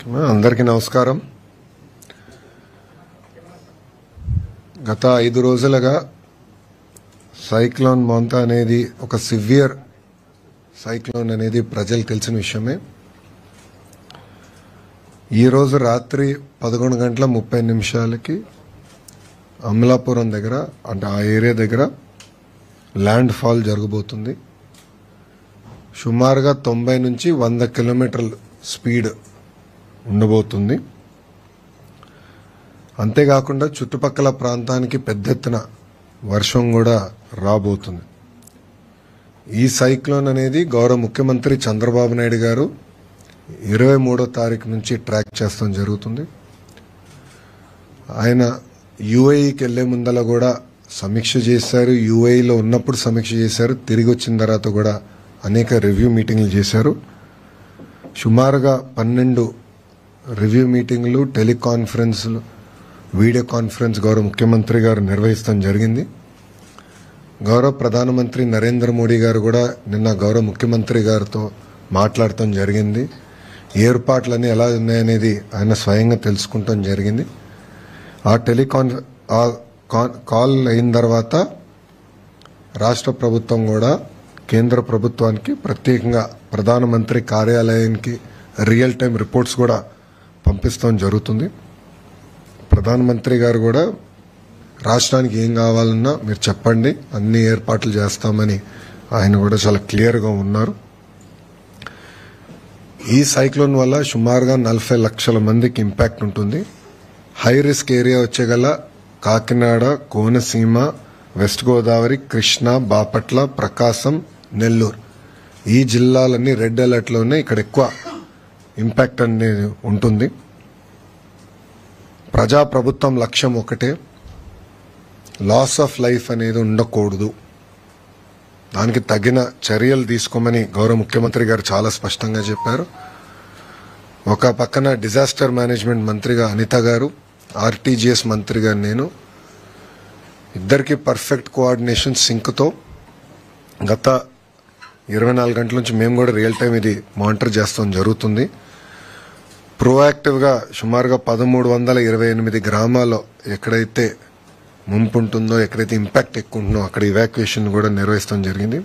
అందరికీ నమస్కారం. గత 5 రోజులుగా సైక్లోన్ మోంతా అనేది ఒక సివియర్ సైక్లోన్ అనేది ప్రజలకు తెలిసిన విషయమే. ఈ రోజు రాత్రి 11:30 అమలాపురం దగ్గర అంటే ఆ ఏరియా దగ్గర ల్యాండ్ ఫాల్ జరగబోతుంది. సుమారుగా 90 నుంచి 100 కిలోమీటర్ల స్పీడ్ ఉండబోతుంది. అంతేకాకుండా చుట్టుపక్కల ప్రాంతానికి పెద్ద ఎత్తున వర్షం కూడా రాబోతుంది. ఈ సైక్లోన్ అనేది గౌరవ ముఖ్యమంత్రి చంద్రబాబు నాయుడు గారు 23వ తారీఖు నుంచి ట్రాక్ చేస్తాం జరుగుతుంది. ఆయన యూఏఈకి వెళ్లే ముందల కూడా సమీక్ష చేశారు. యూఏఈలో ఉన్నప్పుడు సమీక్ష చేశారు. తిరిగి వచ్చిన తర్వాత కూడా అనేక రివ్యూ మీటింగ్లు చేశారు. సుమారుగా 12 రివ్యూ మీటింగ్లు, టెలికాన్ఫరెన్స్లు, వీడియో కాన్ఫరెన్స్ గౌరవ ముఖ్యమంత్రి గారు నిర్వహిస్తాం జరిగింది. గౌరవ ప్రధానమంత్రి నరేంద్ర మోడీ గారు కూడా నిన్న గౌరవ ముఖ్యమంత్రి గారితో మాట్లాడటం జరిగింది. ఏర్పాట్లన్నీ ఎలా ఉన్నాయనేది ఆయన స్వయంగా తెలుసుకుంటాం జరిగింది. ఆ కాల్ అయిన తర్వాత రాష్ట్ర ప్రభుత్వం కూడా కేంద్ర ప్రభుత్వానికి ప్రత్యేకంగా ప్రధానమంత్రి కార్యాలయానికి రియల్ టైం రిపోర్ట్స్ కూడా పంపిస్తాం జరుగుతుంది. ప్రధానమంత్రి గారు కూడా రాష్ట్రానికి ఏం కావాలన్నా మీరు చెప్పండి, అన్ని ఏర్పాట్లు చేస్తామని ఆయన కూడా చాలా క్లియర్గా ఉన్నారు. ఈ సైక్లోన్ వల్ల సుమారుగా 40 లక్షల మందికి ఇంపాక్ట్ ఉంటుంది. హై రిస్క్ ఏరియా వచ్చేగల కాకినాడ, కోనసీమ, వెస్ట్ గోదావరి, కృష్ణా, బాపట్ల, ప్రకాశం, నెల్లూరు ఈ జిల్లాలన్నీ రెడ్ అలర్ట్లోనే ఇక్కడ ఎక్కువ ఇంపాక్ట్ అనేది ఉంటుంది. ప్రజాప్రభుత్వం లక్ష్యం ఒకటే, లాస్ ఆఫ్ లైఫ్ అనేది ఉండకూడదు. దానికి తగిన చర్యలు తీసుకోమని గౌరవ ముఖ్యమంత్రి గారు చాలా స్పష్టంగా చెప్పారు. ఒక పక్కన డిజాస్టర్ మేనేజ్మెంట్ మంత్రిగా అనిత గారు, ఆర్టీజీఎస్ మంత్రిగా నేను, ఇద్దరికి పర్ఫెక్ట్ కోఆర్డినేషన్ సింక్తో గత 24 గంటల నుంచి మేము కూడా రియల్ టైం ఇది మానిటర్ చేస్తాం జరుగుతుంది. ప్రోయాక్టివ్గా సుమారుగా 1328 గ్రామాల్లో ఎక్కడైతే ముంపు ఉంటుందో, ఎక్కడైతే ఇంపాక్ట్ ఎక్కువ ఉంటుందో అక్కడ ఇవాక్యుయేషన్ కూడా నిర్వహిస్తాం జరిగింది.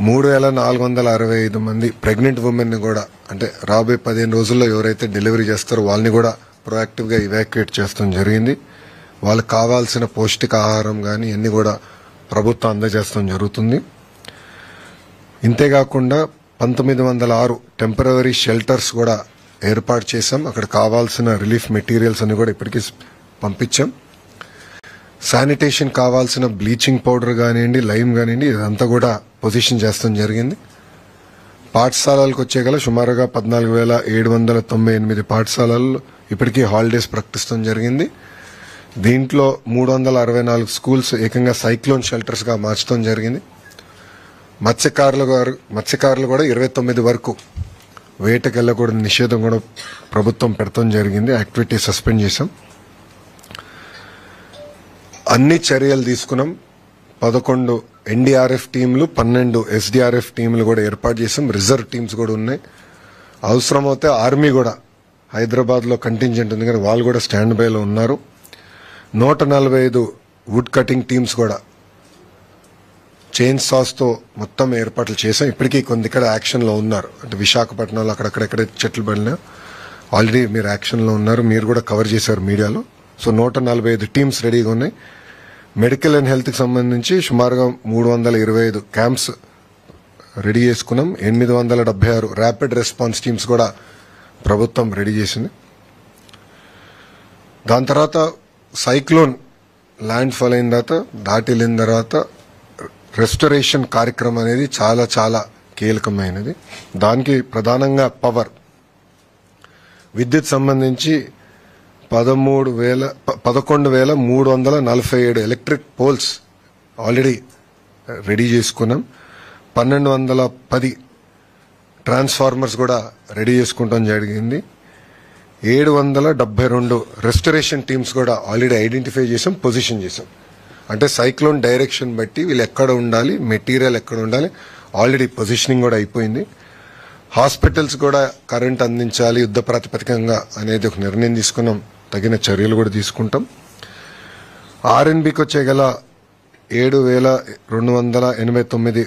3465 మంది ప్రెగ్నెంట్ ఉమెన్ కూడా అంటే రాబోయే 15 రోజుల్లో ఎవరైతే డెలివరీ చేస్తారో వాళ్ళని కూడా ప్రోయాక్టివ్గా ఇవాక్యుయేట్ చేస్తాం జరిగింది. వాళ్ళకి కావాల్సిన పౌష్టికాహారం కానీ ఇవన్నీ కూడా ప్రభుత్వం అందజేస్తాం జరుగుతుంది. ఇంతేకాకుండా 1906 టెంపరరీ షెల్టర్స్ కూడా ఏర్పాటు చేశాం. అక్కడ కావాల్సిన రిలీఫ్ మెటీరియల్స్ అన్ని కూడా ఇప్పటికీ పంపించాం. శానిటేషన్ కావాల్సిన బ్లీచింగ్ పౌడర్ కానివ్వండి, లైమ్ కానివ్వండి, ఇదంతా కూడా పొజిషన్ చేస్తాం జరిగింది. పాఠశాలలకు వచ్చేగల సుమారుగా 14,798 పాఠశాలలు ఇప్పటికీ హాలిడేస్ ప్రకటిస్తాం జరిగింది. దీంట్లో 364 స్కూల్స్ ఏకంగా సైక్లోన్ షెల్టర్స్ గా మార్చడం జరిగింది. మత్స్యకారులు కూడా 29 వరకు వేటకు వెళ్లకూడని నిషేధం కూడా ప్రభుత్వం పెడతాం జరిగింది. యాక్టివిటీ సస్పెండ్ చేశాం. అన్ని చర్యలు తీసుకున్నాం. 11 ఎన్డీఆర్ఎఫ్ టీంలు, 12 ఎస్డీఆర్ఎఫ్ టీంలు కూడా ఏర్పాటు చేశాం. రిజర్వ్ టీమ్స్ కూడా ఉన్నాయి. అవసరమైతే ఆర్మీ కూడా హైదరాబాద్ లో కంటింజెంట్ ఉంది కానీ వాళ్ళు కూడా స్టాండ్ బైలో ఉన్నారు. 145 వుడ్ కటింగ్ టీమ్స్ కూడా చైన్ సాస్ తో మొత్తం ఏర్పాట్లు చేశాం. ఇప్పటికీ కొంత ఇక్కడ యాక్షన్ లో ఉన్నారు. అంటే విశాఖపట్నంలో అక్కడెక్కడ చెట్లు పడినా ఆల్రెడీ మీరు యాక్షన్ లో ఉన్నారు. మీరు కూడా కవర్ చేశారు మీడియాలో. సో 145 టీమ్స్ రెడీగా ఉన్నాయి. మెడికల్ అండ్ హెల్త్ కి సంబంధించి సుమారుగా 325 క్యాంప్స్ రెడీ చేసుకున్నాం. 876 ర్యాపిడ్ రెస్పాన్స్ టీమ్స్ కూడా ప్రభుత్వం రెడీ చేసింది. దాని తర్వాత సైక్లోన్ ల్యాండ్ ఫాల్ అయిన తర్వాత దాటిల్లిన తర్వాత రెస్టరేషన్ కార్యక్రమం అనేది చాలా చాలా కీలకమైనది. దానికి ప్రధానంగా పవర్, విద్యుత్ సంబంధించి 11,347 ఎలక్ట్రిక్ పోల్స్ ఆల్రెడీ రెడీ చేసుకున్నాం. 1210 ట్రాన్స్ఫార్మర్స్ కూడా రెడీ చేసుకుంటాం జరిగింది. 772 రెస్టరేషన్ టీమ్స్ కూడా ఆల్రెడీ ఐడెంటిఫై చేసాం, పొజిషన్ చేసాం. అంటే సైక్లోన్ డైరెక్షన్ బట్టి వీళ్ళు ఎక్కడ ఉండాలి, మెటీరియల్ ఎక్కడ ఉండాలి ఆల్రెడీ పొజిషనింగ్ కూడా అయిపోయింది. హాస్పిటల్స్ కూడా కరెంట్ అందించాలి యుద్ధ ప్రాతిపదికంగా అనేది ఒక నిర్ణయం తీసుకున్నాం. తగిన చర్యలు కూడా తీసుకుంటాం. ఆర్ఎన్బికి వచ్చే గల 7,289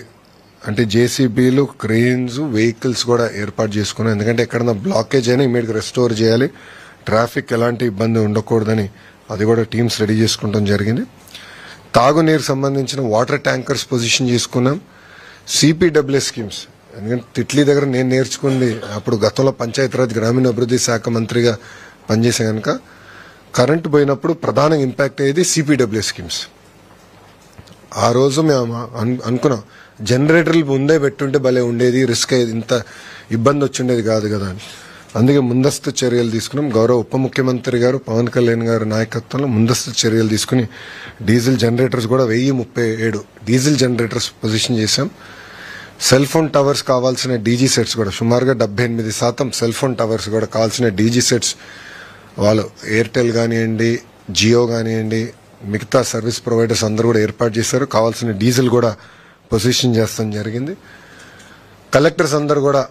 అంటే జేసీబీలు, క్రెయిన్స్, వెహికల్స్ కూడా ఏర్పాటు చేసుకున్నాం. ఎందుకంటే ఎక్కడన్నా బ్లాకేజ్ అయినా ఇమీడియట్గా రెస్టోర్ చేయాలి, ట్రాఫిక్ ఎలాంటి ఇబ్బంది ఉండకూడదని అది కూడా టీమ్స్ రెడీ చేసుకుంటాం జరిగింది. తాగునీరు సంబంధించిన వాటర్ ట్యాంకర్స్ పొజిషన్ చేసుకున్నాం. సిపిడబ్ల్యూ స్కీమ్స్, ఎందుకంటే తిట్లీ దగ్గర నేను నేర్చుకుంది అప్పుడు గతంలో పంచాయతీరాజ్ గ్రామీణాభివృద్ధి శాఖ మంత్రిగా పనిచేసే కనుక కరెంటు పోయినప్పుడు ప్రధాన ఇంపాక్ట్ అయ్యేది సిపిడబ్ల్యూ స్కీమ్స్. ఆ రోజు మేము అనుకున్నాం జనరేటర్లు ముందే పెట్టుంటే భలే ఉండేది, రిస్క్ అయ్యేది, ఇంత ఇబ్బంది వచ్చిండేది కాదు కదా అని. అందుకే ముందస్తు చర్యలు తీసుకున్నాం. గౌరవ ఉప ముఖ్యమంత్రి గారు పవన్ కళ్యాణ్ గారి నాయకత్వంలో ముందస్తు చర్యలు తీసుకుని డీజిల్ జనరేటర్స్ కూడా 1037 డీజిల్ జనరేటర్స్ పొజిషన్ చేశాం. సెల్ ఫోన్ టవర్స్ కావాల్సిన డీజీ సెట్స్ కూడా సుమారుగా 78% సెల్ ఫోన్ టవర్స్ కూడా కావాల్సిన డీజీ సెట్స్ వాళ్ళు ఎయిర్టెల్ కానివ్వండి, జియో కానివ్వండి, మిగతా సర్వీస్ ప్రొవైడర్స్ అందరూ కూడా ఏర్పాటు చేశారు. కావాల్సిన డీజిల్ కూడా పొజిషన్ చేస్తాం జరిగింది. కలెక్టర్స్ అందరూ కూడా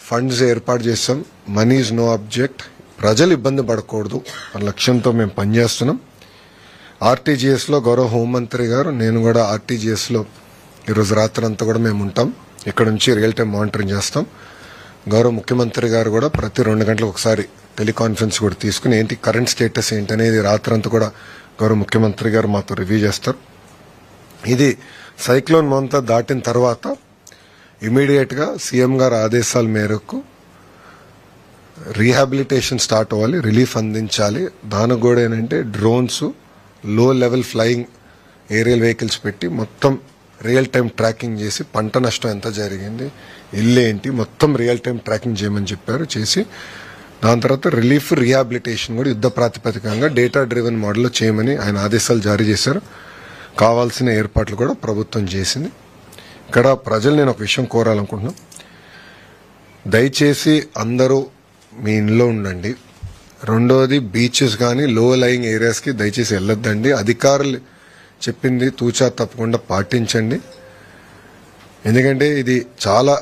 ఫండ్స్ ఏర్పాటు చేస్తాం. మనీ ఈజ్ నో ఆబ్జెక్ట్, ప్రజలు ఇబ్బంది పడకూడదు అన్న లక్ష్యంతో మేము పనిచేస్తున్నాం. ఆర్టీజీఎస్లో గౌరవ హోంమంత్రి గారు, నేను కూడా ఆర్టీజీఎస్లో ఈరోజు రాత్రి అంతా కూడా మేము ఉంటాం. ఇక్కడ నుంచి రియల్ టైం మానిటరింగ్ చేస్తాం. గౌరవ ముఖ్యమంత్రి గారు కూడా ప్రతి 2 గంటలకు ఒకసారి టెలికాన్ఫరెన్స్ కూడా తీసుకుని ఏంటి కరెంట్ స్టేటస్ ఏంటనేది రాత్రంతా కూడా గౌరవ ముఖ్యమంత్రి గారు మాతో రివ్యూ చేస్తారు. ఇది సైక్లోన్ మొంతా దాటిన తర్వాత ఇమీడియట్ గా సీఎం గారి ఆదేశాల మేరకు రీహాబిలిటేషన్ స్టార్ట్ అవ్వాలి, రిలీఫ్ అందించాలి. దానికి కూడా ఏంటంటే డ్రోన్స్, లో లెవెల్ ఫ్లయింగ్ ఏరియల్ వెహికల్స్ పెట్టి మొత్తం రియల్ టైం ట్రాకింగ్ చేసి పంట నష్టం ఎంత జరిగింది, ఇల్లు ఏంటి, మొత్తం రియల్ టైం ట్రాకింగ్ చేయమని చెప్పారు. చేసి దాని తర్వాత రిలీఫ్, రీహాబిలిటేషన్ కూడా యుద్ధ ప్రాతిపదికంగా డేటా డ్రివెన్ మోడల్లో చేయమని ఆయన ఆదేశాలు జారీ చేశారు. కావాల్సిన ఏర్పాట్లు కూడా ప్రభుత్వం చేసింది. ఇక్కడ ప్రజలు నేను ఒక విషయం కోరాలనుకుంటున్నాను. దయచేసి అందరూ మీ ఇంట్లో ఉండండి. రెండోది బీచెస్ కానీ లో లయింగ్ ఏరియాస్కి దయచేసి వెళ్ళొద్దండి. అధికారులు చెప్పింది తూచా తప్పకుండా పాటించండి. ఎందుకంటే ఇది చాలా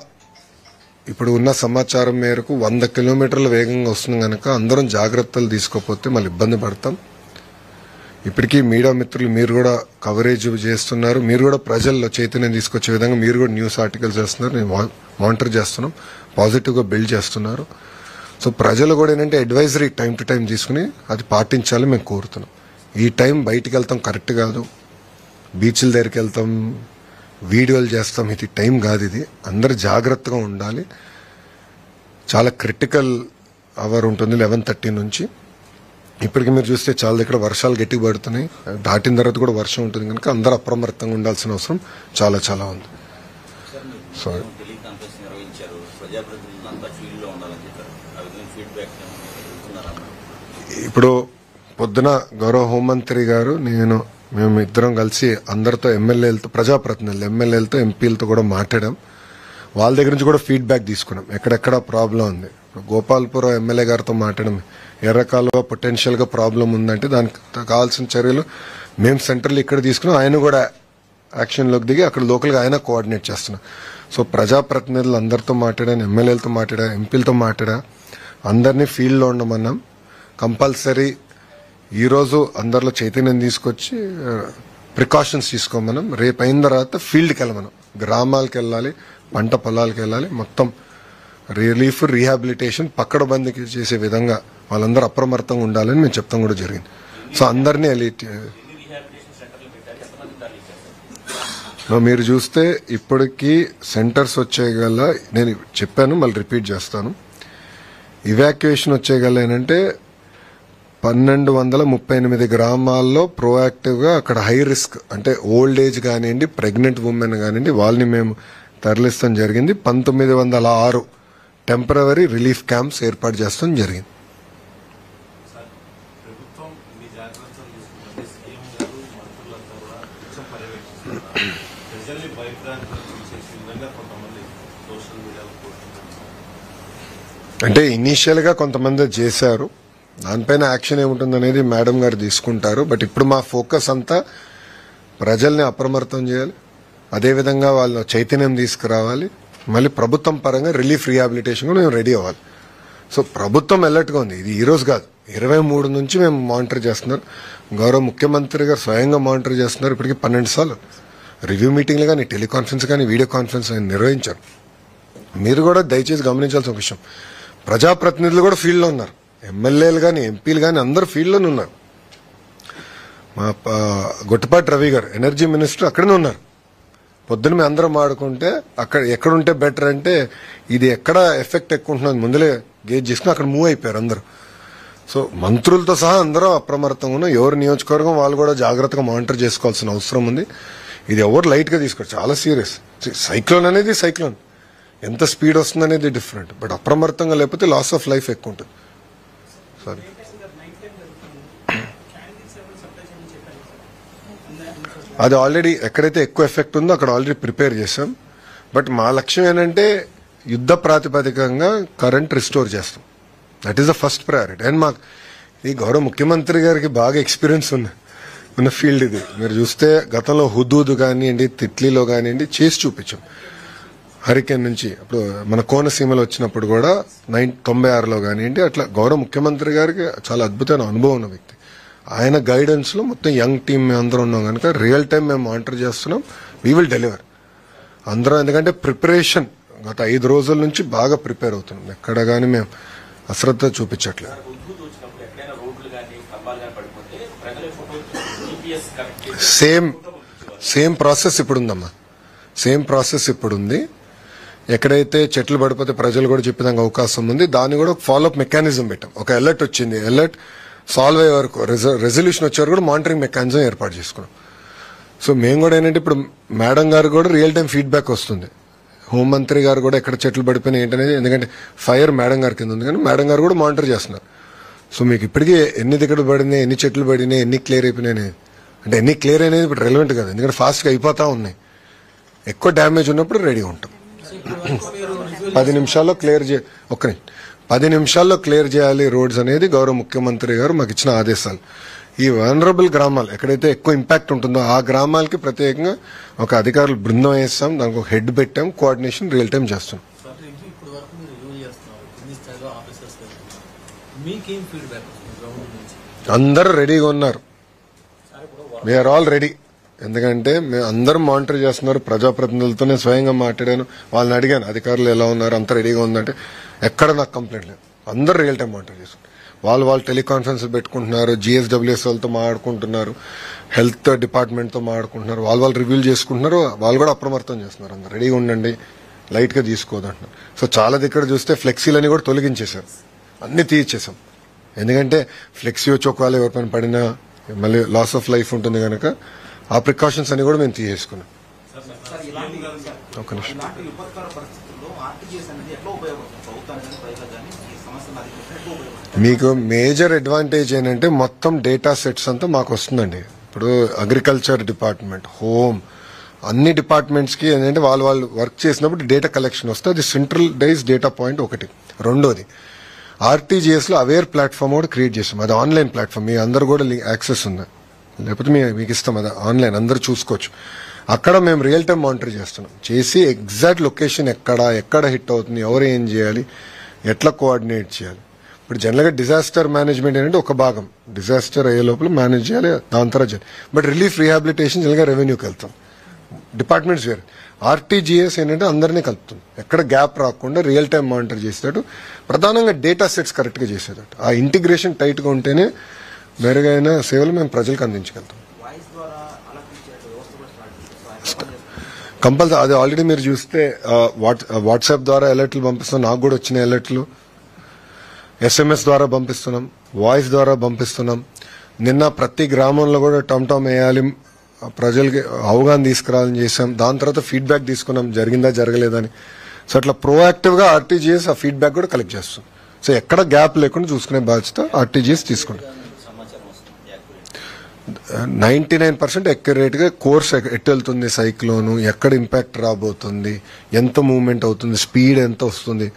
ఇప్పుడు ఉన్న సమాచారం మేరకు 100 కిలోమీటర్ల వేగంగా వస్తుంది కనుక అందరం జాగ్రత్తలు తీసుకోకపోతే మళ్ళీ ఇబ్బంది పడతాం. ఇప్పటికీ మీడియా మిత్రులు మీరు కూడా కవరేజ్ చేస్తున్నారు, మీరు కూడా ప్రజల్లో చైతన్యం తీసుకొచ్చే విధంగా మీరు కూడా న్యూస్ ఆర్టికల్స్ చేస్తున్నారు, నేను మానిటర్ చేస్తున్నాం, పాజిటివ్గా బిల్డ్ చేస్తున్నారు. సో ప్రజలు కూడా ఏంటంటే అడ్వైజరీ టైం టు టైం తీసుకుని అది పాటించాలి మేము కోరుతున్నాం. ఈ టైం బయటికి వెళ్తాం కరెక్ట్ కాదు, బీచ్ల దగ్గరికి వెళ్తాం, వీడియోలు చేస్తాం, ఇది టైం కాదు. ఇది అందరు జాగ్రత్తగా ఉండాలి. చాలా క్రిటికల్ అవర్ ఉంటుంది 11:30 నుంచి. ఇప్పటికి మీరు చూస్తే చాలా దగ్గర వర్షాలు గట్టిగా పడుతున్నాయి, దాటిన తర్వాత కూడా వర్షం ఉంటుంది కనుక అందరూ అప్రమత్తంగా ఉండాల్సిన అవసరం చాలా చాలా ఉంది. సారీ ఇప్పుడు పొద్దున గౌరవ హోంమంత్రి గారు మేము ఇద్దరం కలిసి అందరితో ఎమ్మెల్యేలతో, ప్రజాప్రతినిధులు ఎమ్మెల్యేలతో, ఎంపీలతో కూడా మాట్లాడాం. వాళ్ళ దగ్గర నుంచి కూడా ఫీడ్బ్యాక్ తీసుకున్నాం ఎక్కడెక్కడ ప్రాబ్లం ఉంది. గోపాల్పురం ఎమ్మెల్యే గారితో మాట్లాడడం, ఎర్రకాలువ పొటెన్షియల్ గా ప్రాబ్లం ఉందంటే దానికి కావాల్సిన చర్యలు మేము సెంట్రల్ ఇక్కడ తీసుకున్నాం. ఆయన కూడా యాక్షన్లోకి దిగి అక్కడ లోకల్గా ఆయన కోఆర్డినేట్ చేస్తున్నాం. సో ప్రజాప్రతినిధులు అందరితో మాట్లాడాను, ఎమ్మెల్యేలతో మాట్లాడా, ఎంపీలతో మాట్లాడా, అందరినీ ఫీల్డ్లో ఉండమన్నాం. కంపల్సరీ ఈరోజు అందరిలో చైతన్యం తీసుకొచ్చి ప్రికాషన్స్ తీసుకోమన్నాం. రేపు అయిన తర్వాత ఫీల్డ్కి వెళ్ళమన్నాం, గ్రామాలకు వెళ్ళాలి, పంట పొలాలకు వెళ్ళాలి, మొత్తం రిలీఫ్, రీహాబిలిటేషన్ పక్కడబందీ చేసే విధంగా వాళ్ళందరూ అప్రమత్తంగా ఉండాలని మేము చెప్తాం కూడా జరిగింది. సో అందరినీ మీరు చూస్తే ఇప్పటికీ సెంటర్స్ వచ్చేయగల, నేను చెప్పాను మళ్ళీ రిపీట్ చేస్తాను, ఇవాక్యుయేషన్ వచ్చేయగల ఏంటంటే 1238 గ్రామాల్లో ప్రోయాక్టివ్ గా అక్కడ హై రిస్క్ అంటే ఓల్డ్ ఏజ్ కానివ్వండి, ప్రెగ్నెంట్ ఉమెన్ కానివ్వండి, వాళ్ళని మేము తరలిస్తాం జరిగింది. 1906 టెంపరవరీ రిలీఫ్ క్యాంప్స్ ఏర్పాటు చేస్తాం జరిగింది. అంటే ఇనీషియల్ గా కొంతమంది చేశారు, దానిపైన యాక్షన్ ఏముంటుంది అనేది మేడం గారు తీసుకుంటారు. బట్ ఇప్పుడు మా ఫోకస్ అంతా ప్రజల్ని అప్రమత్తం చేయాలి, అదేవిధంగా వాళ్ళ చైతన్యం తీసుకురావాలి, మళ్ళీ ప్రభుత్వం పరంగా రిలీఫ్ రీహాబిలిటేషన్ కూడా మేము రెడీ అవ్వాలి. సో ప్రభుత్వం అలర్ట్గా ఉంది. ఇది ఈ రోజు కాదు, 23 నుంచి మేము మానిటర్ చేస్తున్నారు. గౌరవ ముఖ్యమంత్రి గారు స్వయంగా మానిటర్ చేస్తున్నారు. ఇప్పటికీ 12 సార్లు రివ్యూ మీటింగ్లు కానీ, టెలికాన్ఫరెన్స్ కానీ, వీడియో కాన్ఫరెన్స్ నిర్వహించారు. మీరు కూడా దయచేసి గమనించాల్సిన విషయం, ప్రజాప్రతినిధులు కూడా ఫీల్డ్లో ఉన్నారు. ఎమ్మెల్యేలు కానీ, ఎంపీలు కానీ అందరూ ఫీల్డ్లోనే ఉన్నారు. మా గొట్టపాటి రవి గారు ఎనర్జీ మినిస్టర్ అక్కడనే ఉన్నారు. పొద్దున మేము అందరం ఆడుకుంటే అక్కడ ఎక్కడుంటే బెటర్ అంటే ఇది ఎక్కడ ఎఫెక్ట్ ఎక్కువ ఉంటున్నది ముందులే గేజ్ చేసుకుని అక్కడ మూవ్ అయిపోయారు అందరూ. సో మంత్రులతో సహా అందరూ అప్రమత్తంగా ఉన్నారు. ఎవరి నియోజకవర్గం వాళ్ళు కూడా జాగ్రత్తగా మానిటర్ చేసుకోవాల్సిన అవసరం ఉంది. ఇది ఎవరు లైట్ గా తీసుకోరు, చాలా సీరియస్. సైక్లోన్ అనేది సైక్లోన్, ఎంత స్పీడ్ వస్తుంది అనేది డిఫరెంట్. బట్ అప్రమత్తంగా లేకపోతే లాస్ ఆఫ్ లైఫ్ ఎక్కువ ఉంటుంది. సారీ, అది ఆల్రెడీ ఎక్కడైతే ఎక్కువ ఎఫెక్ట్ ఉందో అక్కడ ఆల్రెడీ ప్రిపేర్ చేశాం. బట్ మా లక్ష్యం ఏంటంటే యుద్ధ ప్రాతిపదికంగా కరెంట్ రిస్టోర్ చేస్తాం. That is the first priority. And మాకు ఈ గౌరవ ముఖ్యమంత్రి గారికి బాగా ఎక్స్పీరియన్స్ ఉన్న ఫీల్డ్ ఇది. మీరు చూస్తే గతంలో హుదూద్ కానివ్వండి, తిట్లీలో కానివ్వండి చేసి చూపించాం. హరికేన్ నుంచి అప్పుడు మన కోనసీమలో వచ్చినప్పుడు కూడా 96లో కానివ్వండి, అట్లా గౌరవ ముఖ్యమంత్రి గారికి చాలా అద్భుతమైన అనుభవం ఉన్న వ్యక్తి. ఆయన గైడెన్స్ లో మొత్తం యంగ్ టీమ్ మేము అందరం ఉన్నాం కనుక రియల్ టైం మేము మానిటర్ చేస్తున్నాం. వీ విల్ డెలివర్ అందరం. ఎందుకంటే ప్రిపరేషన్ గత 5 రోజుల నుంచి బాగా ప్రిపేర్ అవుతున్నాం. ఎక్కడ కానీ మేము అశ్రద్ధ చూపించట్లేదు. సేమ్ ప్రాసెస్ ఇప్పుడు ఉందమ్మా, సేమ్ ప్రాసెస్ ఇప్పుడు ఉంది. ఎక్కడైతే చెట్లు పడిపోతే ప్రజలు కూడా చెప్పేదానికి అవకాశం ఉంది. దాన్ని కూడా ఫాలోఅప్ మెకానిజం పెట్టాం. ఒక అలర్ట్ వచ్చింది, అలర్ట్ సాల్వ్ అయ్యే వరకు, రెజల్యూషన్ వచ్చే వరకు కూడా మానిటరింగ్ మెకానిజం ఏర్పాటు చేసుకున్నాం. సో మేము కూడా ఏంటంటే ఇప్పుడు మేడం గారు కూడా రియల్ టైం ఫీడ్బ్యాక్ వస్తుంది. హోంమంత్రి గారు కూడా ఎక్కడ చెట్లు పడిపోయినాయి ఏంటనేది, ఎందుకంటే ఫైర్ మేడం గారి కింద ఉంది కానీ మేడం గారు కూడా మానిటర్ చేస్తున్నారు. సో మీకు ఇప్పటికీ ఎన్ని దిక్కలు పడినాయి, ఎన్ని చెట్లు పడినాయి, ఎన్ని క్లియర్ అయిపోయినాయి అంటే ఎన్ని క్లియర్ అనేది ఇప్పుడు రెలవెంట్ కాదు. ఎందుకంటే ఫాస్ట్గా అయిపోతా ఉన్నాయి. ఎక్కువ డ్యామేజ్ ఉన్నప్పుడు రెడీగా ఉంటాం. 10 నిమిషాల్లో క్లియర్ 10 నిమిషాల్లో క్లియర్ చేయాలి రోడ్స్ అనేది గౌరవ ముఖ్యమంత్రి గారు మాకు ఇచ్చిన ఆదేశాలు. ఈ వనరబుల్ గ్రామాలు ఎక్కడైతే ఎక్కువ ఇంపాక్ట్ ఉంటుందో ఆ గ్రామాలకి ప్రత్యేకంగా ఒక అధికారులు బృందం వేస్తాం, దానికి ఒక హెడ్ పెట్టాం, కోఆర్డినేషన్ రియల్ టైం చేస్తాం. అందరూ రెడీగా ఉన్నారు. We're all ready. ఎందుకంటే మేము అందరం మానిటర్ చేస్తున్నారు. ప్రజాప్రతినిధులతో నేను స్వయంగా మాట్లాడాను, వాళ్ళని అడిగాను అధికారులు ఎలా ఉన్నారు, అంత రెడీగా ఉందంటే ఎక్కడ నాకు కంప్లైంట్ లేదు. అందరూ రియల్ టైం మానిటర్ చేస్తున్నారు. వాళ్ళు టెలికాన్ఫరెన్స్ పెట్టుకుంటున్నారు, GSWS వాళ్ళతో మాట్లాడుకుంటున్నారు, హెల్త్ డిపార్ట్మెంట్తో మాట్లాడుకుంటున్నారు, వాళ్ళు రివ్యూలు చేసుకుంటున్నారు. వాళ్ళు కూడా అప్రమత్తం చేస్తున్నారు. అందరు రెడీగా ఉండండి, లైట్ గా తీసుకోదంటున్నారు. సో చాలా దగ్గర చూస్తే ఫ్లెక్సీలని కూడా తొలగించేశారు, అన్ని తీయించేసాం. ఎందుకంటే ఫ్లెక్సీ వచ్చి ఒకవేళ ఎవరిపైన పడినా మళ్ళీ లాస్ ఆఫ్ లైఫ్ ఉంటుంది కనుక ఆ ప్రికాషన్స్ అని కూడా మేము తీసేసుకున్నాం. ఒక నిమిషం. మీకు మేజర్ అడ్వాంటేజ్ ఏంటంటే మొత్తం డేటా సెట్స్ అంతా మాకు వస్తుందండి. ఇప్పుడు అగ్రికల్చర్ డిపార్ట్మెంట్, హోమ్, అన్ని డిపార్ట్మెంట్స్ కి ఏంటంటే వాళ్ళు వర్క్ చేసినప్పుడు డేటా కలెక్షన్ వస్తుంది. అది సెంట్రలైజ్ డేటా పాయింట్ ఒకటి. రెండోది RTGS లో అవేర్ ప్లాట్ఫామ్ కూడా క్రియేట్ చేస్తాం. అది ఆన్లైన్ ప్లాట్ఫామ్, మీ అందరు కూడా యాక్సెస్ ఉంది, లేకపోతే మీకు ఇస్తాం. అది ఆన్లైన్ అందరు చూసుకోవచ్చు. అక్కడ మేము రియల్ టైం మానిటర్ చేస్తున్నాం. చేసి ఎగ్జాక్ట్ లొకేషన్ ఎక్కడ హిట్ అవుతుంది, ఎవరు ఏం చేయాలి, ఎట్లా కోఆర్డినేట్ చేయాలి. ఇప్పుడు జనరల్గా డిజాస్టర్ మేనేజ్మెంట్ ఏంటంటే ఒక భాగం, డిజాస్టర్ అయ్యే లోపల మేనేజ్ చేయాలి, దాని తర్వాత చేయాలి. బట్ రిలీఫ్ రీహాబిలిటేషన్ జనరల్గా రెవెన్యూకి వెళ్తాం, డిపార్ట్మెంట్స్ వేరే. RTGS ఏంటంటే అందరినీ కలుపుతుంది, ఎక్కడ గ్యాప్ రాకుండా రియల్ టైం మానిటర్ చేసేటట్టు, ప్రధానంగా డేటా సెట్స్ కరెక్ట్ గా చేసేటట్టు. ఆ ఇంటిగ్రేషన్ టైట్ గా ఉంటేనే మెరుగైన సేవలు మేము ప్రజలకు అందించగలుగుతాం. కంపల్సరీ అది ఆల్రెడీ మీరు చూస్తే వాట్సాప్ ద్వారా అలర్ట్లు పంపిస్తున్నాం. నాకు కూడా వచ్చిన అలర్ట్లు SMS ద్వారా పంపిస్తున్నాం, వాయిస్ ద్వారా పంపిస్తున్నాం. నిన్న ప్రతి గ్రామంలో కూడా టమ్ వేయాలి, ప్రజలకి అవగాహన తీసుకురావాలని చేశాం. దాని తర్వాత ఫీడ్బ్యాక్ తీసుకున్నాం, జరిగిందా జరగలేదని. సో అట్లా ప్రోయాక్టివ్ గా RTGS ఆ ఫీడ్బ్యాక్ కూడా కలెక్ట్ చేస్తాం. సో ఎక్కడ గ్యాప్ లేకుండా చూసుకునే బాధ్యత RTGS తీసుకుంటాం. 99% అక్యురేట్ గా కోర్స్ ఎట్టు వెళ్తుంది, సైక్లోన్ ఎక్కడ ఇంపాక్ట్ రాబోతుంది, ఎంత మూవ్మెంట్ అవుతుంది, స్పీడ్ ఎంత వస్తుంది,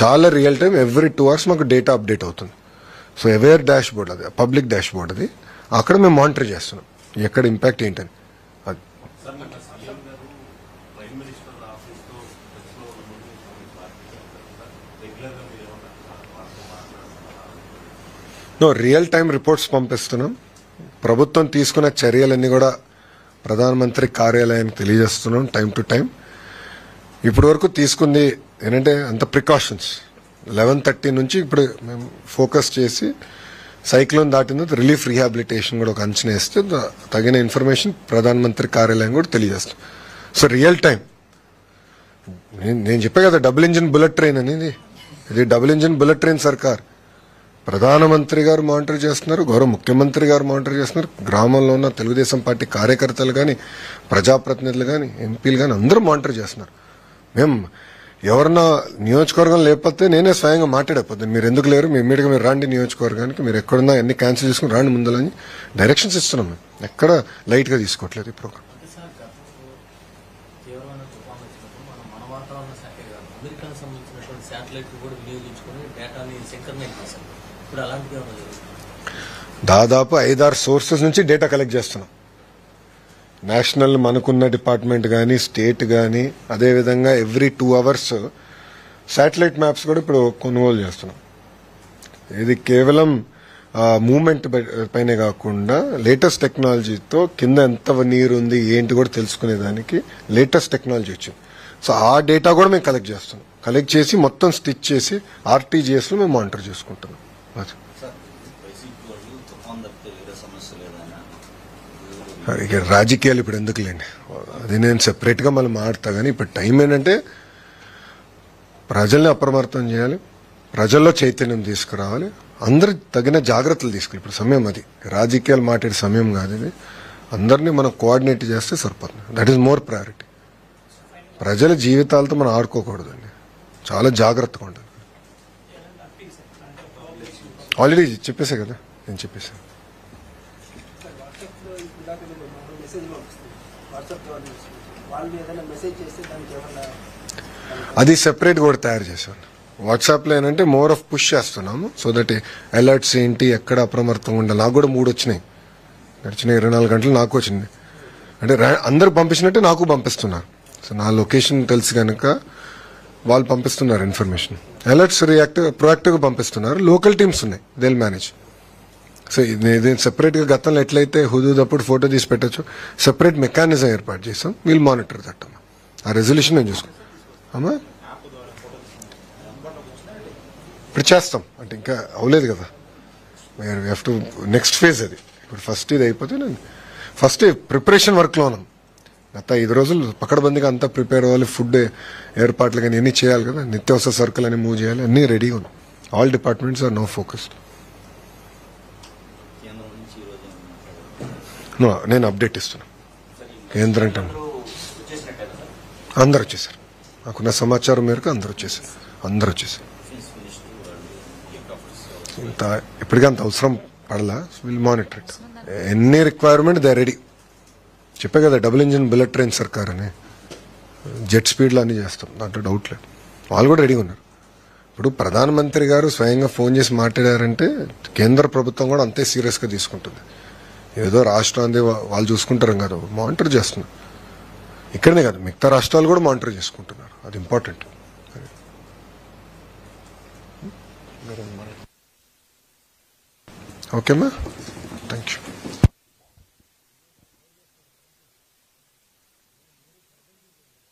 చాలా రియల్ టైం ఎవ్రీ 2 hours మాకు డేటా అప్డేట్ అవుతుంది. సో అవేర్ డాష్ బోర్డ్, అది పబ్లిక్ డాష్ బోర్డ్, అది అక్కడ మేము మానిటర్ చేస్తున్నాం ఎక్కడ ఇంపాక్ట్ ఏంటని. అది ప్రైమ్ మినిస్టర్ ఆఫీస్తో టచ్లో ఉన్నప్పుడు రెగ్యులర్గా మీరు మాట్లాడుతున్నారు? రియల్ టైం రిపోర్ట్స్ పంపిస్తున్నాం. ప్రభుత్వం తీసుకున్న చర్యలన్నీ కూడా ప్రధానమంత్రి కార్యాలయానికి తెలియజేస్తున్నాం టైం టు టైం. ఇప్పటి వరకు తీసుకుంది ఏంటంటే అంత ప్రికాషన్స్. 11:30 నుంచి ఇప్పుడు మేము ఫోకస్ చేసి సైక్లోన్ దాటిన రిలీఫ్ రీహాబిలిటేషన్ కూడా ఒక అంచనా వేస్తే తగిన ఇన్ఫర్మేషన్ ప్రధానమంత్రి కార్యాలయం కూడా తెలియజేస్తాం. సో రియల్ టైం నేను చెప్పే కదా డబుల్ ఇంజిన్ బుల్లెట్ ట్రైన్ అనేది. ఇది డబుల్ ఇంజిన్ బుల్లెట్ ట్రైన్ సర్కార్. ప్రధానమంత్రి గారు మానిటర్ చేస్తున్నారు, గౌరవ ముఖ్యమంత్రి గారు మానిటర్ చేస్తున్నారు, గ్రామంలో ఉన్న తెలుగుదేశం పార్టీ కార్యకర్తలు కానీ, ప్రజాప్రతినిధులు కానీ, ఎంపీలు కానీ అందరూ మానిటర్ చేస్తున్నారు. మేము ఎవరన్నా నియోజకవర్గం లేకపోతే నేనే స్వయంగా మాట్లాడకపోతుంది. మీరు ఎందుకు లేరు, మీ ఇమ్మీడియట్గా మీరు రాండి నియోజకవర్గానికి, మీరు ఎక్కడున్నా అన్ని క్యాన్సిల్ చేసుకుని రాండి ముందలని డైరెక్షన్స్ ఇస్తున్నాం. మేము ఎక్కడ లైట్గా తీసుకోవట్లేదు ఈ ప్రోగ్రామ్. దాదాపు 5-6 సోర్సెస్ నుంచి డేటా కలెక్ట్ చేస్తున్నాం. నేషనల్ మనకున్న డిపార్ట్మెంట్ కానీ, స్టేట్ కానీ, అదేవిధంగా ఎవ్రీ 2 hours శాటిలైట్ మ్యాప్స్ కూడా ఇప్పుడు కొనుగోలు చేస్తున్నాం. ఇది కేవలం మూవ్మెంట్ పైనే కాకుండా లేటెస్ట్ టెక్నాలజీతో కింద ఎంత నీరు ఉంది ఏంటి కూడా తెలుసుకునేదానికి లేటెస్ట్ టెక్నాలజీ వచ్చింది. సో ఆ డేటా కూడా మేము కలెక్ట్ చేస్తున్నాం. కలెక్ట్ చేసి మొత్తం స్టిచ్ చేసి ఆర్టీజీఎస్ లో మేము మానిటర్ చేసుకుంటున్నాం. ఇక రాజకీయాలు ఇప్పుడు ఎందుకు లేండి, అది నేను సెపరేట్ గా మళ్ళీ మాట్లాడతా. కానీ ఇప్పుడు టైం ఏంటంటే ప్రజల్ని అప్రమత్తం చేయాలి, ప్రజల్లో చైతన్యం తీసుకురావాలి, అందరు తగిన జాగ్రత్తలు తీసుకోవాలి. ఇప్పుడు సమయం అది, రాజకీయాలు మాట్లాడే సమయం కాదు ఇది. అందరినీ మనం కోఆర్డినేట్ చేస్తే సరిపోతుంది. That is more priority. ప్రజల జీవితాలతో మనం ఆడుకోకూడదండి, చాలా జాగ్రత్తగా ఉండాలి. ఆల్రెడీ చెప్పేసా కదా, నేను చెప్పేసాను. అది సెపరేట్ కూడా తయారు చేశాను. వాట్సాప్ లో ఏంటంటే మోర్ ఆఫ్ పుష్ చేస్తున్నాము. సో దట్ అలర్ట్స్ ఏంటి, ఎక్కడ అప్రమత్తంగా ఉండాలి. నాకు కూడా 3 వచ్చినాయి, గడిచిన 24 గంటలు నాకు వచ్చింది. అంటే అందరు పంపించినట్టే నాకు పంపిస్తున్నారు. సో నా లొకేషన్ తెలుసు కనుక వాళ్ళు పంపిస్తున్నారు ఇన్ఫర్మేషన్. అలర్ట్స్ ప్రొయాక్టివ్ గా పంపిస్తున్నారు. లోకల్ టీమ్స్ ఉన్నాయి, దే విల్ మేనేజ్. సో ఇది సెపరేట్ గా గతంలో ఎట్లయితే హుదూదప్పుడు ఫోటో తీసి పెట్టచ్చు, సెపరేట్ మెకానిజం ఏర్పాటు చేస్తాం. వీల్ మానిటర్ దట్ అమ్మా. ఆ రెజల్యూషన్ నేను చూసుకో అమ్మా. ఇప్పుడు చేస్తాం అంటే ఇంకా అవ్వలేదు కదా, నెక్స్ట్ ఫేజ్ అది. ఇప్పుడు ఫస్ట్ ఇది అయిపోతే నేను ఫస్ట్ ప్రిపరేషన్ వర్క్ లో ఉన్నాం. గత 5 రోజులు పకడ్బందీగా అంతా ప్రిపేర్ అవ్వాలి. ఫుడ్ ఏర్పాట్లు కానీ అన్ని చేయాలి కదా, నిత్యావసర సరుకులు అని మూవ్ చేయాలి, అన్ని రెడీగా ఉన్నాం. All departments are no focused. నేను అప్డేట్ ఇస్తున్నా. కేంద్రం అంటే అందరు వచ్చేసారు, నాకున్న సమాచారం మేరకు అందరు వచ్చేసారు. ఇంత ఇప్పటికీ అంత అవసరం పడలా. Will monitor it. ఎన్ని రిక్వైర్మెంట్ దే రెడీ. చెప్పే కదా డబుల్ ఇంజిన్ బుల్లెట్ ట్రైన్ సర్కార్ అని, జెట్ స్పీడ్ లో అన్ని చేస్తాం, దాంట్లో డౌట్ లేదు. వాళ్ళు కూడా రెడీగా ఉన్నారు. ఇప్పుడు ప్రధానమంత్రి గారు స్వయంగా ఫోన్ చేసి మాట్లాడారంటే కేంద్ర ప్రభుత్వం కూడా అంతే సీరియస్ గా తీసుకుంటుంది. ఏదో రాష్ట్రాన్ని వాళ్ళు చూసుకుంటారు కదా, మానిటర్ చేస్తున్నారు. ఇక్కడనే కాదు, మిగతా రాష్ట్రాలు కూడా మానిటర్ చేసుకుంటున్నారు. అది ఇంపార్టెంట్. ఓకేమ్మా, thank you.